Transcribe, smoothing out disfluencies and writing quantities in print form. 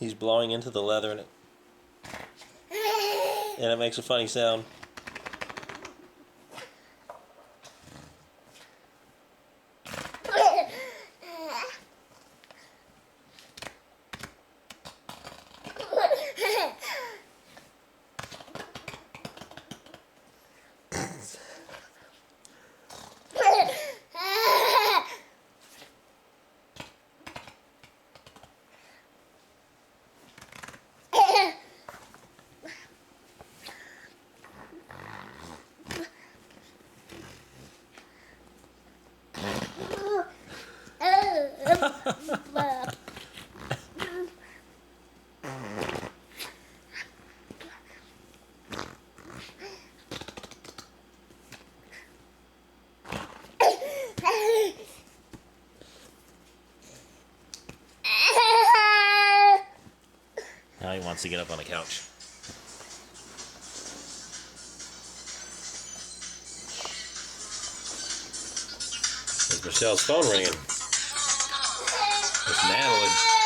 He's blowing into the leather, and it makes a funny sound. Now he wants to get up on the couch. There's Michelle's phone ringing. It's Natalie.